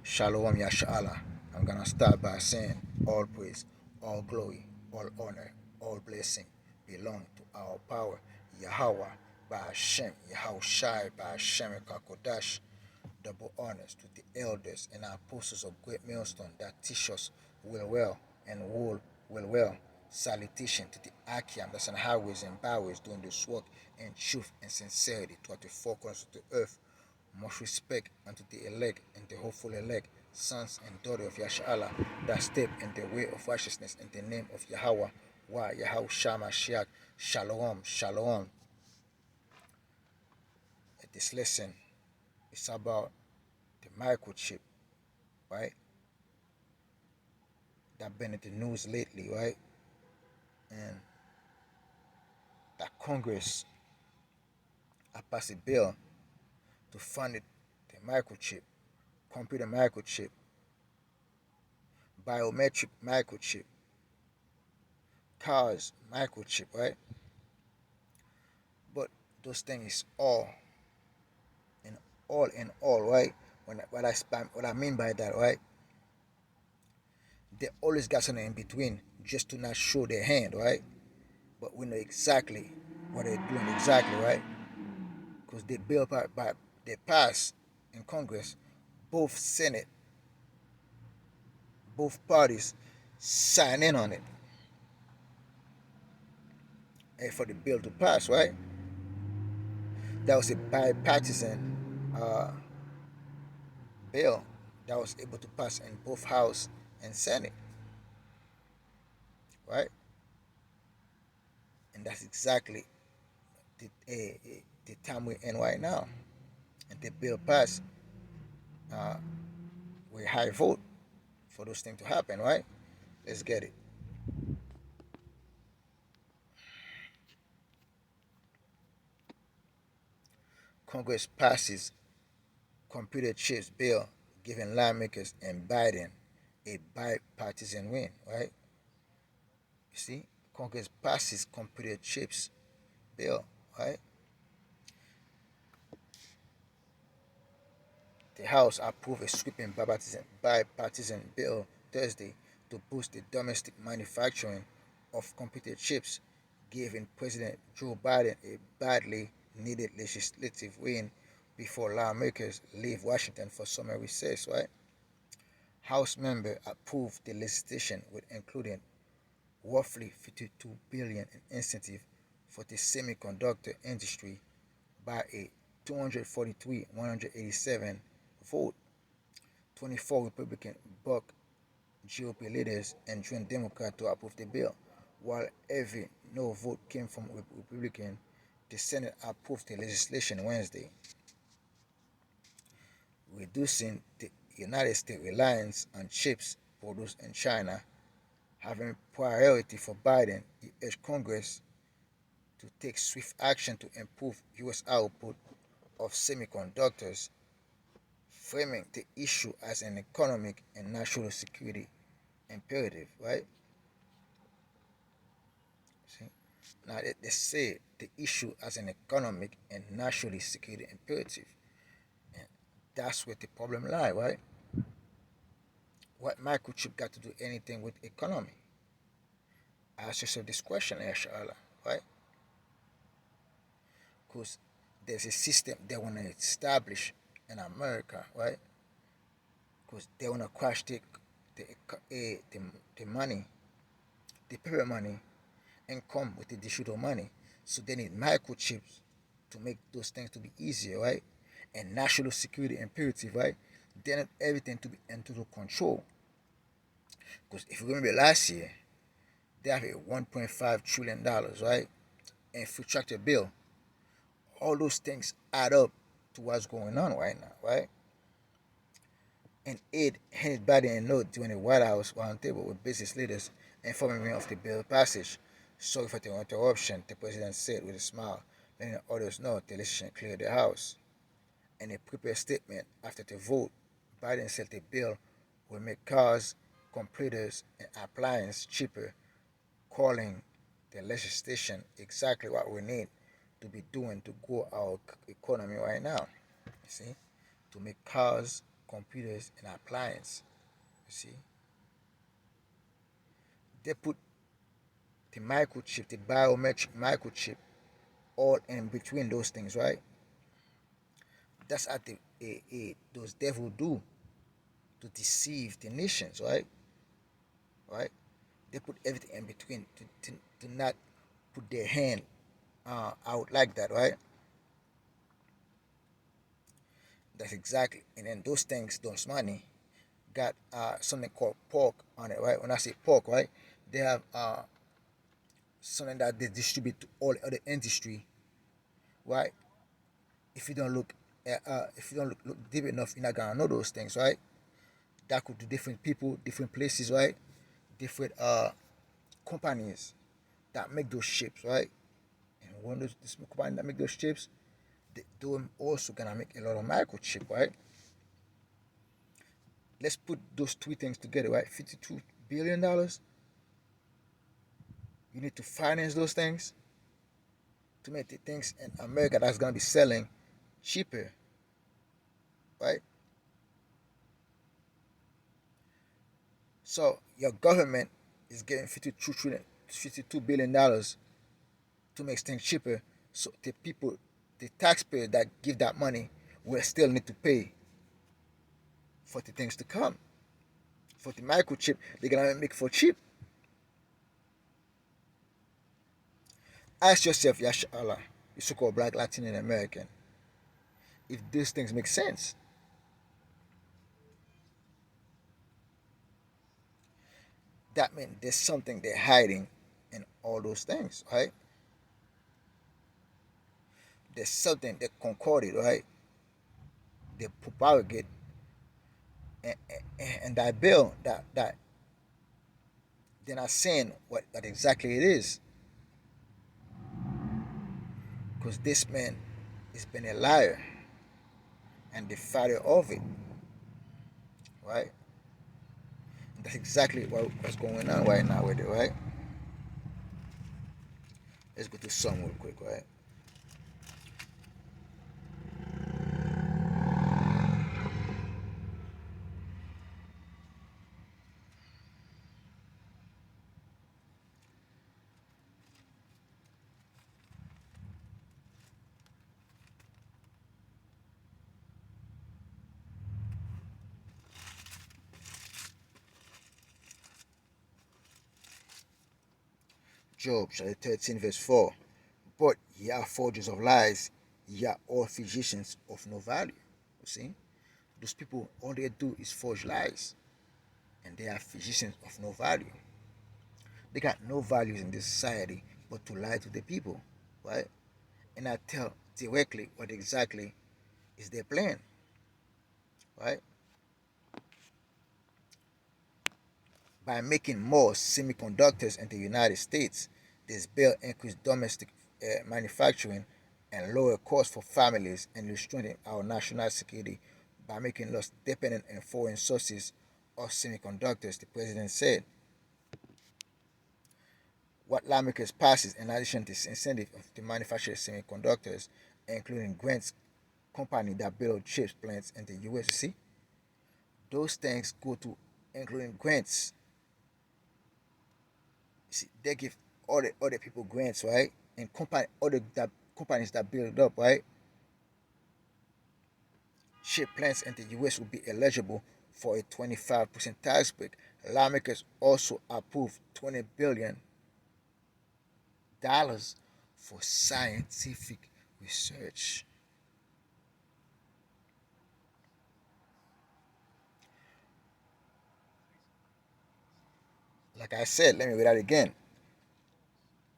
Shalom Yashala. I'm gonna start by saying all praise, all glory, all honor, all blessing belong to our power, Yahweh, by Hashem, Yahushai, by Hashem Kakodash. Double honors to the elders and apostles of great millstone that teach us well and well. Salutation to the Akim that's on highways and byways doing this work in truth and sincerity toward the four corners of the earth. Much respect unto the elect and the hopeful elect, sons and daughters of Yashala, that step in the way of righteousness in the name of Yahweh, Yahweh Shama Shiach, Shalom. This lesson is about the microchip, right? That been in the news lately, right? And that Congress passed a bill to fund it, the microchip, computer microchip, biometric microchip, cars microchip, right? But those things in all, right? What I mean by that, right? They always got something in between just to not show their hand, right? But we know exactly what they're doing exactly, right? Because they passed in Congress, both Senate, both parties sign in on it and for the bill to pass, right? That was a bipartisan bill that was able to pass in both House and Senate, right? And that's exactly the time we're in right now. And the bill passed uh, with high vote for those things to happen, right? Let's get it. Congress passes computer chips bill, giving lawmakers and Biden a bipartisan win, right? You see, Congress passes computer chips bill, right? The House approved a sweeping bipartisan bill Thursday to boost the domestic manufacturing of computer chips, giving President Joe Biden a badly needed legislative win before lawmakers leave Washington for summer recess, right? House members approved the legislation with including roughly 52 billion in incentive for the semiconductor industry by a 243-187 vote. 24 Republican bucked GOP leaders and joined Democrats to approve the bill. While every no vote came from Republican, the Senate approved the legislation Wednesday, reducing the United States reliance on chips produced in China. Having priority for Biden, he urged Congress to take swift action to improve U.S. output of semiconductors, framing the issue as an economic and national security imperative, right? See? Now they say the issue as an economic and national security imperative. And that's where the problem lies, right? What microchip got to do anything with economy? Ask yourself this question, inshallah, right? Because there's a system they want to establish in America, right? Because they want to crash the, the, the money, the paper money, and come with the digital money. So they need microchips to make those things to be easier, right? And national security imperative, right? They need everything to be in total control. Because if you remember last year, they have a $1.5 trillion, right? Infrastructure bill. All those things add up to what's going on right now, right? And it handed Biden a note during the White House roundtable with business leaders informing me of the bill passage. Sorry for the interruption, the president said with a smile, letting others know the legislation cleared the House. In a prepared statement after the vote, Biden said the bill will make cars, computers, and appliances cheaper, calling the legislation exactly what we need to be doing to grow our economy right now. You see, to make cars, computers and appliances. You see, they put the microchip, the biometric microchip, all in between those things, right? That's what those devil do to deceive the nations, right? Right? They put everything in between to not put their hand out like that, right? That's exactly. And then those things, those money, got something called pork on it, right? When I say pork, right, they have something that they distribute to all other industry, right? If you don't look, if you don't look deep enough, you're not gonna know those things, right? That could do different people, different places, right? Different companies that make those ships, right? And one of those this company that make those chips, they're also gonna make a lot of microchip, right? Let's put those two things together, right? $52 billion. You need to finance those things to make the things in America that's gonna be selling cheaper, right? So your government is getting 52 billion dollars to make things cheaper. So the people, the taxpayer that give that money, will still need to pay for the things to come. For the microchip, they're gonna make for cheap. Ask yourself, Yash Allah, you so-called Black, Latin, and American, if these things make sense. That means there's something they're hiding in all those things, right? There's something they concorded, right? They propagate, and, and that bill, that they're not saying what that exactly it is, because this man has been a liar and the father of it, right? And that's exactly what's going on right now with it, right? Let's go to some real quick, right? Job chapter 13, verse 4. But ye are forgers of lies, ye are all physicians of no value. You see? Those people, all they do is forge lies, and they are physicians of no value. They got no values in this society but to lie to the people, right? And I tell directly what exactly is their plan, right? By making more semiconductors in the United States, this bill increased domestic manufacturing and lower costs for families and strengthening our national security by making us dependent on foreign sources of semiconductors, the president said. What lawmakers passes in addition to this incentive to manufacture semiconductors, including grants company that build chips plants in the US. You see, those things go to including grants. You see, they give all the other people grants, right? And other that companies that build up, right? Chip plants in the US will be eligible for a 25% tax break. Lawmakers also approved $20 billion for scientific research. Like I said, let me read that again.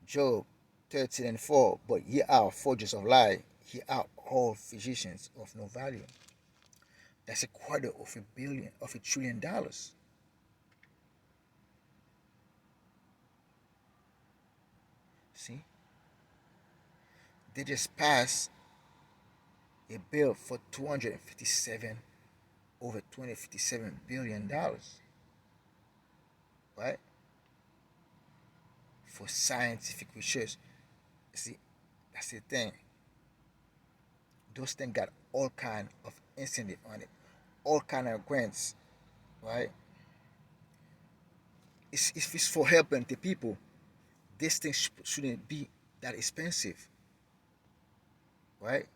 Job 13 and 4. But ye are forgers of lie, ye are all physicians of no value. That's a quarter of $1 trillion. See, they just passed a bill for 257 over $257 billion, right? For scientific research. See, that's the thing. Those things got all kind of incentive on it. all kind of grants, right? If it's for helping the people, this thing shouldn't be that expensive, right?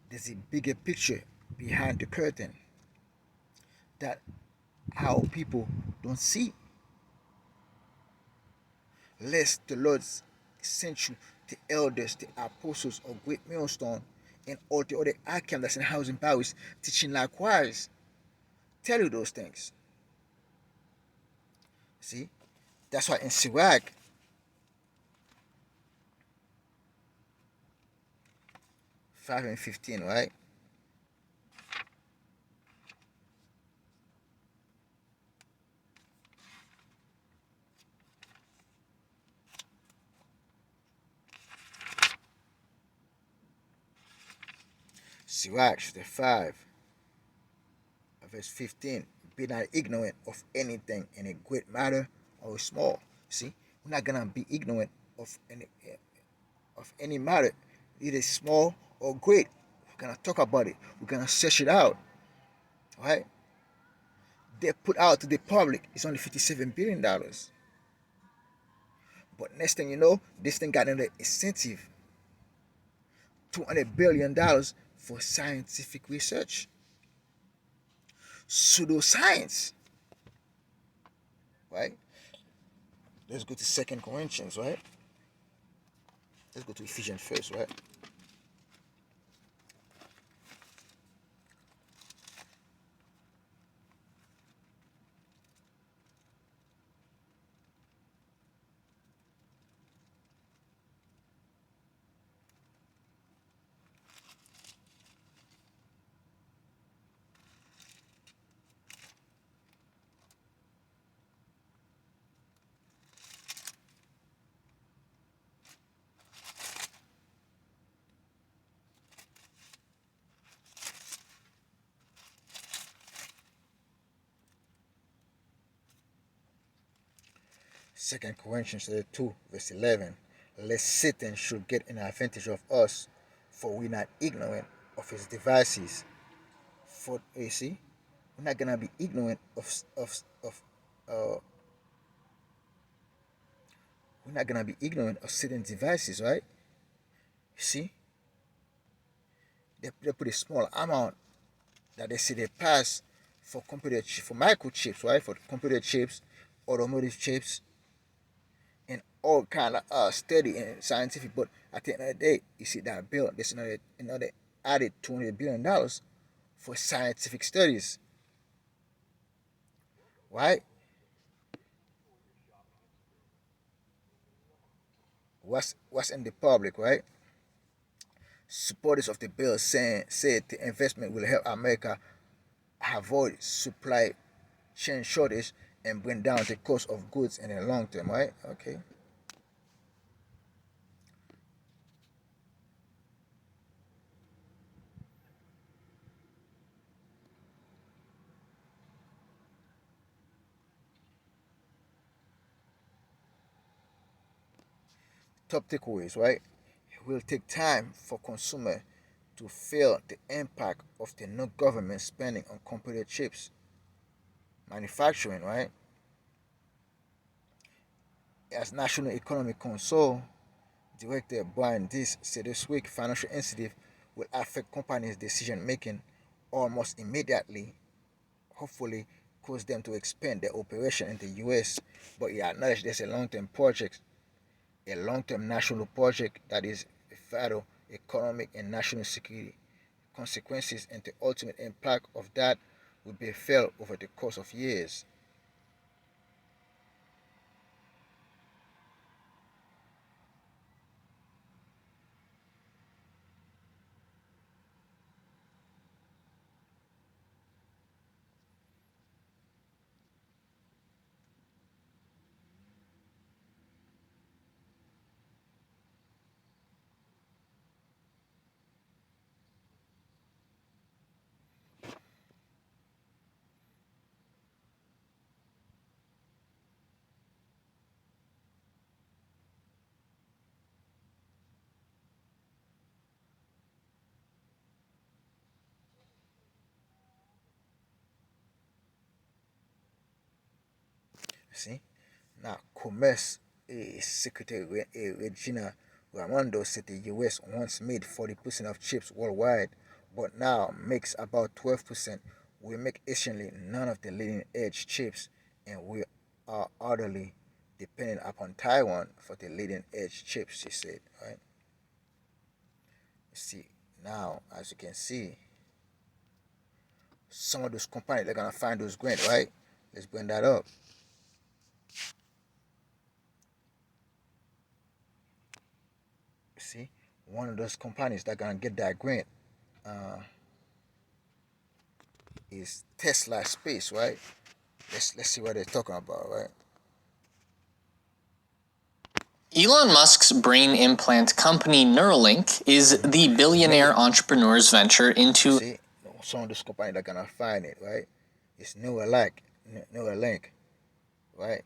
There's a bigger picture behind the curtain that how people don't see. Lest the Lord sent you the elders, the apostles of great millstone, and all the other Akim that's in housing powers teaching likewise. Tell you those things. See? That's why in Sirach 5 and 15, right? Sirach chapter 5, verse 15. Be not ignorant of anything in a great matter or small. See? We're not gonna be ignorant of any matter, either small or great. We're gonna talk about it. We're gonna search it out. Right? They put out to the public is only $57 billion. But next thing you know, this thing got another incentive, $200 billion for scientific research. Pseudoscience. Right? Let's go to Second Corinthians, right? Let's go to Ephesians first, right? Second Corinthians 2, verse 11. Lest Satan should get an advantage of us, for we're not ignorant of his devices. For you see, we're not gonna be ignorant of uh we're not gonna be ignorant of Satan's devices, right? You see, they put a small amount that they say they pass for for microchips, right? For computer chips, automotive chips, and all kind of study and scientific. But at the end of the day, you see that bill, there's another added $200 billion for scientific studies, right? What's in the public, right? Supporters of the bill said the investment will help America avoid supply chain shortage and bring down the cost of goods in the long term, right? Okay. Top takeaways, right? It will take time for consumer to feel the impact of the new government spending on computer chips manufacturing, right? As National Economic Council Director Brian Dees said this week, financial incentive will affect companies' decision making almost immediately, hopefully cause them to expand their operation in the US. But he acknowledged there's a long-term project, a long-term national project that is vital economic and national security consequences, and the ultimate impact of that will be felt over the course of years. See? Now, Commerce Secretary Regina Raimondo said the US once made 40% of chips worldwide, but now makes about 12%. We make essentially none of the leading edge chips, and we are utterly dependent upon Taiwan for the leading edge chips, she said. Right? See, now, as you can see, some of those companies, they're going to find those grants, right? Let's bring that up. See, one of those companies that gonna get that grant is Tesla Space, right? Let's see what they're talking about, right? Elon Musk's brain implant company Neuralink is the billionaire entrepreneur's venture into... See, some of those companies that gonna find it, right? It's Neuralink, right?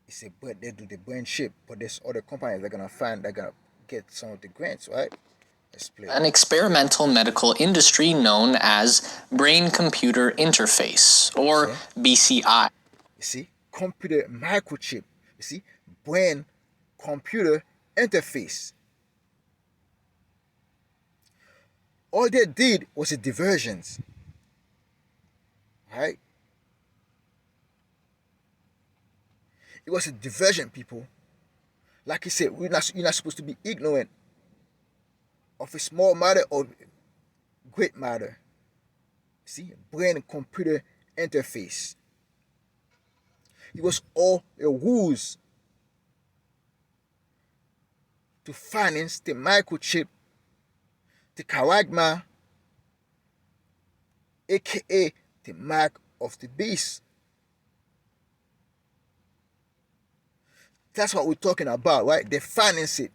It's a but they do the brain chip, but there's other companies that gonna find that gonna get some of the grants, right? An experimental medical industry known as brain-computer interface, or BCI. You see, computer microchip. You see, brain computer interface. All they did was a diversions, right? It was a diversion, people. Like I said, you're not supposed to be ignorant of a small matter or great matter. See, brain computer interface. It was all a ruse to finance the microchip, the charagma, aka the mark of the beast. That's what we're talking about, right? They finance it.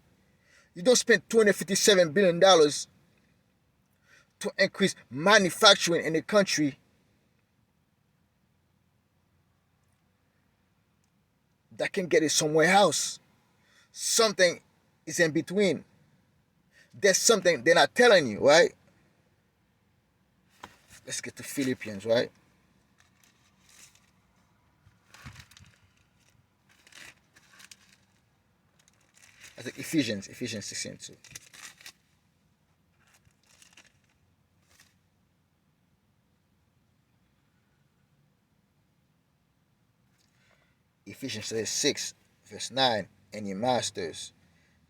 You don't spend $257 billion to increase manufacturing in the country that can get it somewhere else. Something is in between. There's something they're not telling you, right? Let's get to Philippians, right? I think Ephesians 6:2. Ephesians 6, verse 9, and ye masters,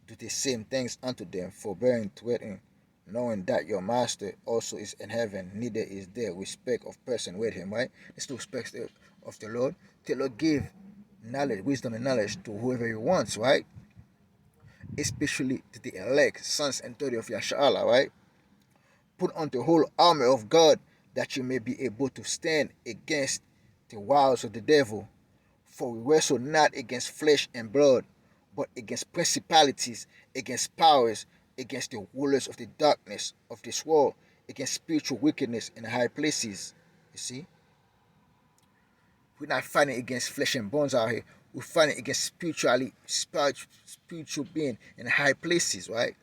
do the same things unto them, forbearing threatening, knowing that your master also is in heaven, neither is there respect of person with him, right? There's no respect of the Lord. The Lord give knowledge, wisdom and knowledge to whoever he wants, right? Especially to the elect, sons and daughters of Yashala, right? Put on the whole armor of God, that you may be able to stand against the wiles of the devil. For we wrestle not against flesh and blood, but against principalities, against powers, against the rulers of the darkness of this world, against spiritual wickedness in high places. You see? We're not fighting against flesh and bones out here. We're fighting against spiritual being in high places, right?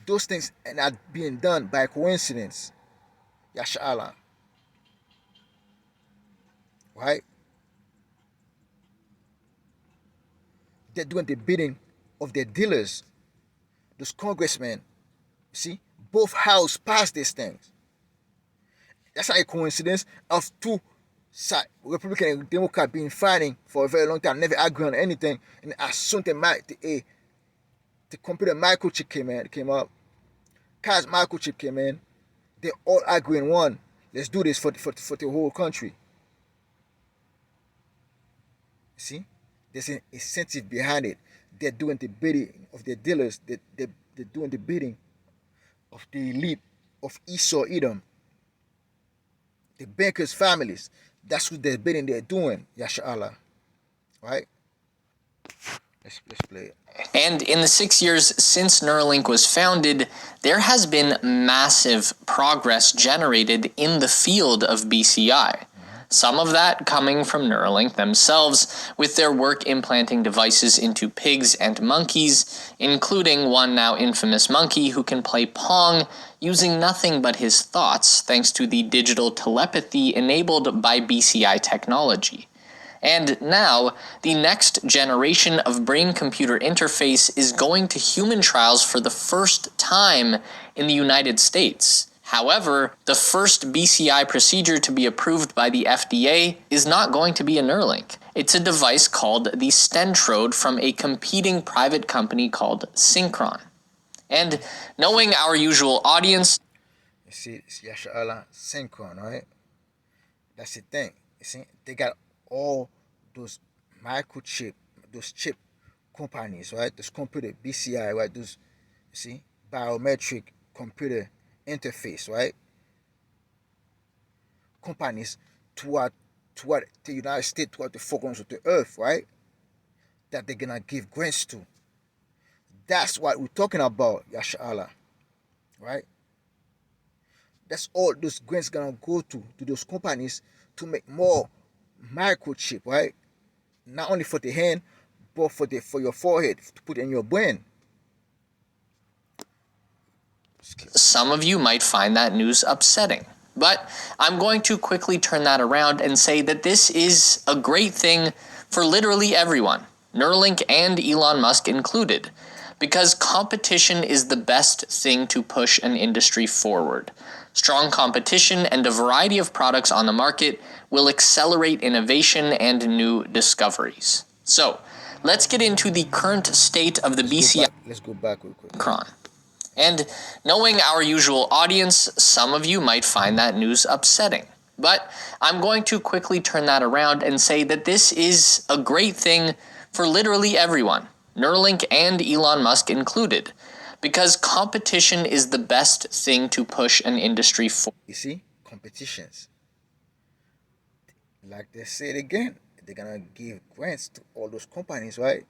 Those things are not being done by coincidence. Yashala. Right? They're doing the bidding of their dealers. Those congressmen, see, both houses passed these things. That's not a coincidence of two sides, Republican and Democrat, being fighting for a very long time, never agreeing on anything. And as soon as the computer microchip came up, Car's microchip came in, they all agree in one. Let's do this for the whole country. See? There's an incentive behind it. They're doing the bidding of their dealers. They're doing the bidding of the elite of Esau, Edom, the bankers' families. That's what they're bidding. They're doing, Yashala. Right? Let's play it. And in the 6 years since Neuralink was founded, there has been massive progress generated in the field of BCI. Some of that coming from Neuralink themselves, with their work implanting devices into pigs and monkeys, including one now infamous monkey who can play Pong using nothing but his thoughts thanks to the digital telepathy enabled by BCI technology. And now, the next generation of brain-computer interface is going to human trials for the first time in the United States. However, the first BCI procedure to be approved by the FDA is not going to be a Neuralink. It's a device called the Stentrode from a competing private company called Synchron. And knowing our usual audience, You see, it's Yasha Allah Synchron, right? That's the thing. You see, they got all those microchip, those chip companies, right? Those computer BCI, right? Those, you see, biometric computer interface, right? Companies toward the United States, toward the four corners of the earth, right? That they're gonna give grants to. That's what we're talking about, Yasha Allah, right? That's all those grants gonna go to those companies to make more microchip, right? Not only for the hand, but for your forehead to put in your brain. some of you might find that news upsetting. But I'm going to quickly turn that around and say that this is a great thing for literally everyone, Neuralink and Elon Musk included, because competition is the best thing to push an industry forward. Strong competition and a variety of products on the market will accelerate innovation and new discoveries. So, let's get into the current state of the BCI. Let's go back real quick. And knowing our usual audience, some of you might find that news upsetting. But I'm going to quickly turn that around and say that this is a great thing for literally everyone, Neuralink and Elon Musk included, because competition is the best thing to push an industry forward. You see, competitions. Like they said again, they're gonna give grants to all those companies, right?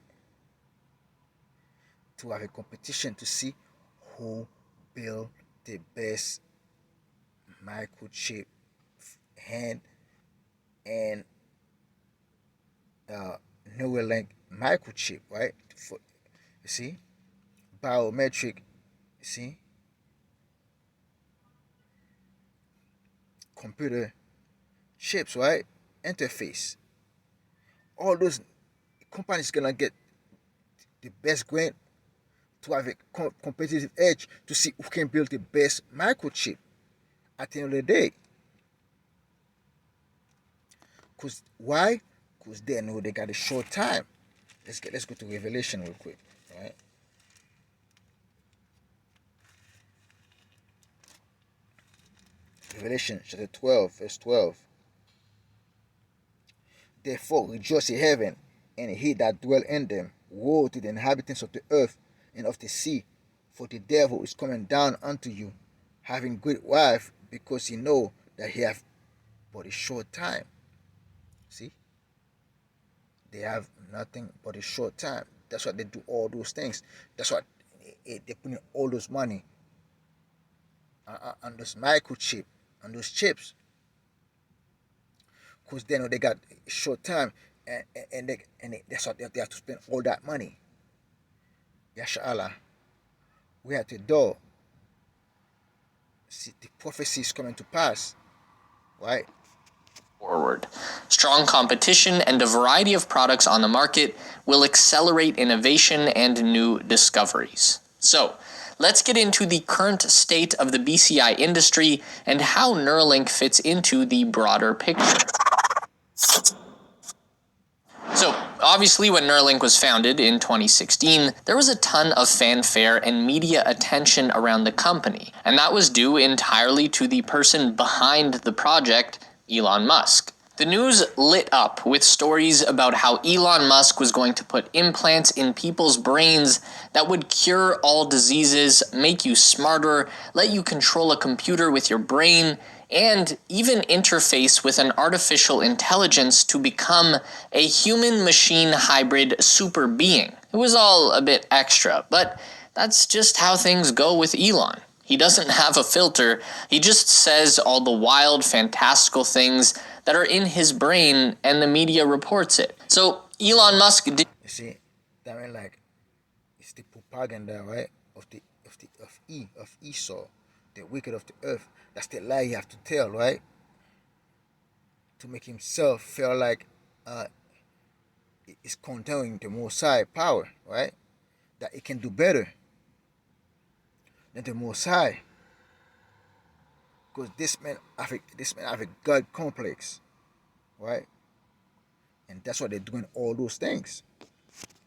To have a competition to see who build the best microchip hand and Neuralink microchip, right? For, you see, biometric, you see, computer chips, right? Interface. All those companies gonna get the best grant to have a competitive edge to see who can build the best microchip at the end of the day. Cause why? Cause they know they got a short time. Let's go to Revelation real quick, right? Revelation chapter 12, verse 12. Therefore rejoice in heaven, and he that dwell in them. Woe to the inhabitants of the earth and of the sea, for the devil is coming down unto you, having great wife, because he know that he have but a short time. See? They have nothing but a short time. That's why they do all those things. That's why they put in all those money on those microchip, on those chips, because they know they got a short time, that's why they have to spend all that money. Yasha Allah, we at the door. See, the prophecy is coming to pass, right? Forward. Strong competition and a variety of products on the market will accelerate innovation and new discoveries. So, let's get into the current state of the BCI industry and how Neuralink fits into the broader picture. So, obviously, when Neuralink was founded in 2016, there was a ton of fanfare and media attention around the company, and that was due entirely to the person behind the project, Elon Musk. The news lit up with stories about how Elon Musk was going to put implants in people's brains that would cure all diseases, make you smarter, let you control a computer with your brain, and even interface with an artificial intelligence to become a human-machine hybrid super being. It was all a bit extra, but that's just how things go with Elon. He doesn't have a filter, he just says all the wild, fantastical things that are in his brain and the media reports it. So Elon Musk did. You see, that mean like it's the propaganda, right? Of Esau, the wicked of the earth. That's the lie you have to tell, right? To make himself feel like is condemning the Most High power, right? That it can do better than the Most High, because this man have a God complex, right? And that's why they're doing all those things.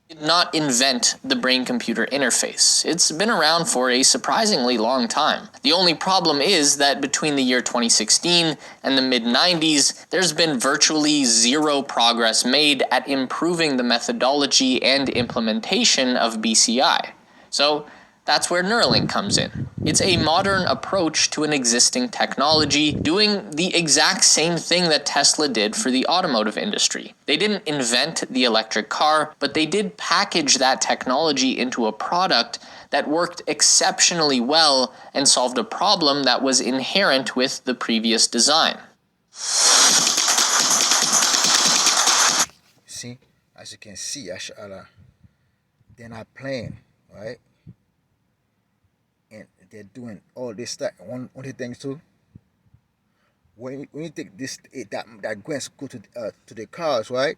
Did not invent the brain computer interface. It's been around for a surprisingly long time. The only problem is that between the year 2016 and the mid 90s, there's been virtually zero progress made at improving the methodology and implementation of BCI. So, that's where Neuralink comes in. It's a modern approach to an existing technology, doing the exact same thing that Tesla did for the automotive industry. They didn't invent the electric car, but they did package that technology into a product that worked exceptionally well and solved a problem that was inherent with the previous design. See, as you can see, Ash'Allah, they're not playing, right? And they're doing all this stuff. One of the things too, when you take this that grants go to the cars, right?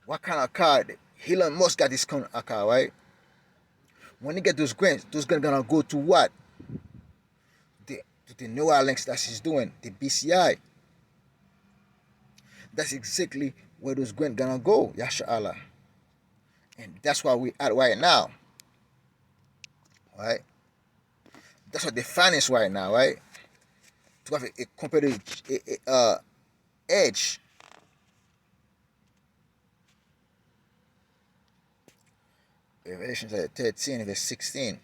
What kind of car? Elon Musk got this kind of car, right? When you get those grants gonna go to what? To the neural links that she's doing, the BCI. That's exactly where those grants gonna go, Yasha Allah. And that's why we at right now, right? That's what they finance right now, right? To have a competitive edge. Revelation 13, verse 16.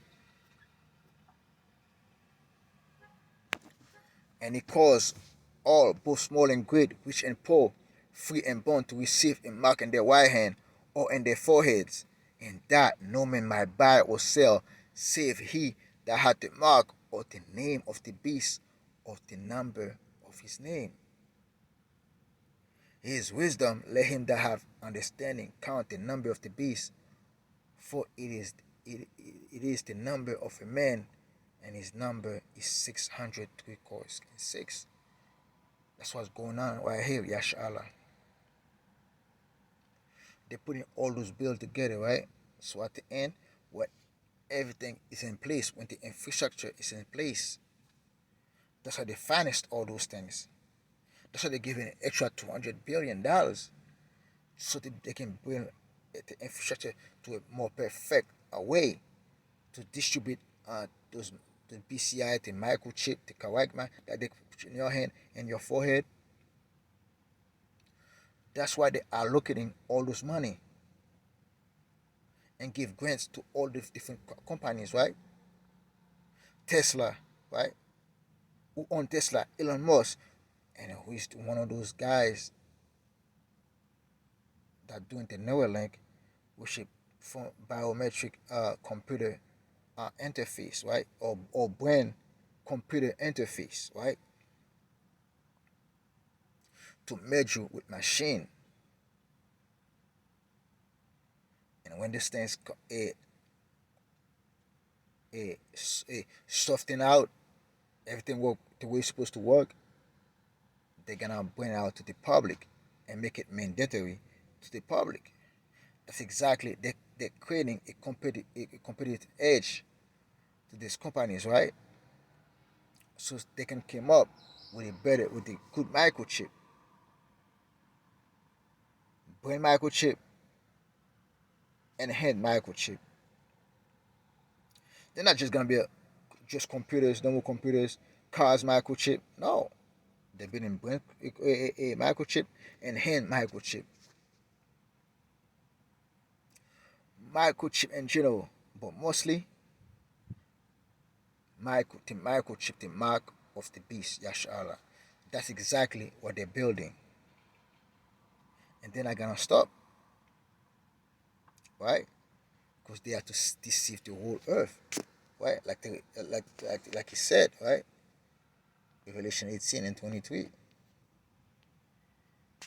And he calls all, both small and great, rich and poor, free and bond, to receive a mark in their right hand or in their foreheads, and that no man might buy or sell, save he that hath the mark or the name of the beast or the number of his name. His wisdom, let him that have understanding count the number of the beast, for it is the number of a man, and his number is 606. That's what's going on right here, Yashala. They're putting all those bills together, right? So at the end, what everything is in place, when the infrastructure is in place, that's how they financed all those things. That's why they're giving an extra $200 billion, so that they can bring the infrastructure to a more perfect way to distribute those the BCI, the microchip, the charagma that they put in your hand and your forehead. That's why they are allocating all those money and give grants to all the different companies, right? Tesla, right? Who own Tesla? Elon Musk, and who is one of those guys that doing the Neuralink, which is for biometric computer interface, right? Or brain computer interface, right? To merge you with machine. And when this thing's soften out, everything work the way it's supposed to work, they're gonna bring it out to the public and make it mandatory to the public. That's exactly they're creating a competitive edge to these companies, right? So they can come up with a good microchip, brain microchip, and hand microchip. They're not just gonna be just computers, normal computers, cars microchip. No, they've been in brain a microchip and hand microchip. Microchip in general, but mostly microchip, the mark of the beast, Yashala. That's exactly what they're building. And they're not gonna stop, right? Because they have to deceive the whole earth, right? Like he said, right? Revelation 18 and 23.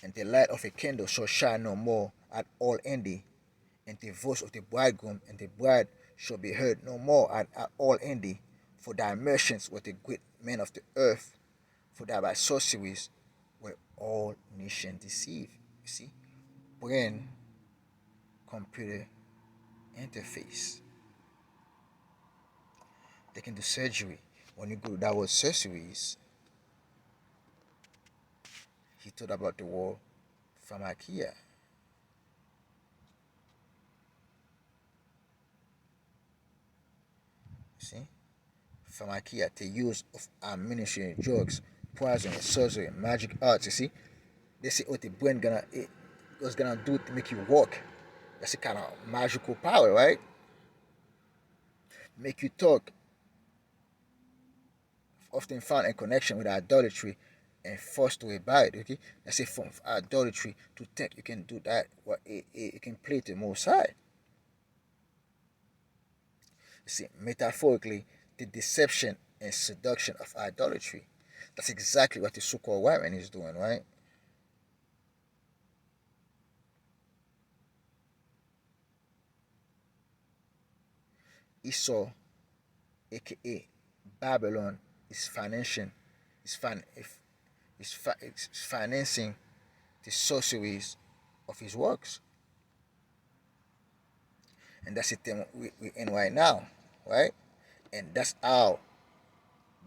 And the light of a candle shall shine no more at all ending, and the voice of the bridegroom and the bride shall be heard no more at all ending, for thy merchants were the great men of the earth, for thy by sorceries were all nation deceive. You see, brain computer interface. They can do surgery. When you go to that word sorceries, he talked about the word pharmakia. See? Pharmakia, the use of administering drugs, poison, surgery, magic arts, you see? They say, oh, the brain was gonna do to make you walk. That's a kind of magical power, right? Make you talk, often found in connection with idolatry and forced away by it. Okay, that's a form of idolatry to think you can do that. What it can play to the most high. You see, metaphorically, the deception and seduction of idolatry. That's exactly what the so-called white man is doing, right? Esau, aka Babylon, is financing, is fin, is financing the sorceries of his works, and that's the thing we in right now, right? And that's how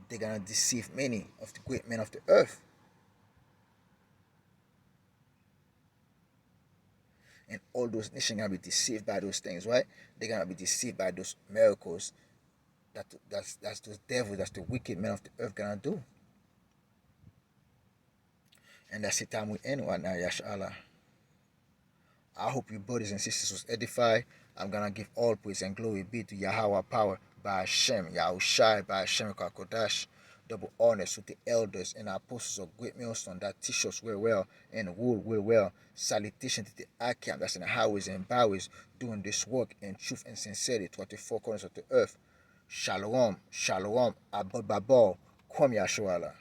they're gonna deceive many of the great men of the earth, and all those nations gonna be deceived by those things, right? They're gonna be deceived by those miracles that's those devils, that's the wicked men of the earth gonna do. And that's the time we end right now, Yashala. I hope you brothers and sisters was edified. I'm gonna give all praise and glory be to Yahweh power by Hashem, Yahushai by Hashem Kakodash. Double honors with the elders and apostles of great millstone that teach us well well and rule well. Salutation to the Akim that's in the highways and byways doing this work in truth and sincerity toward the four corners of the earth. Shalom, shalom, abod babal, kwam Yashwala.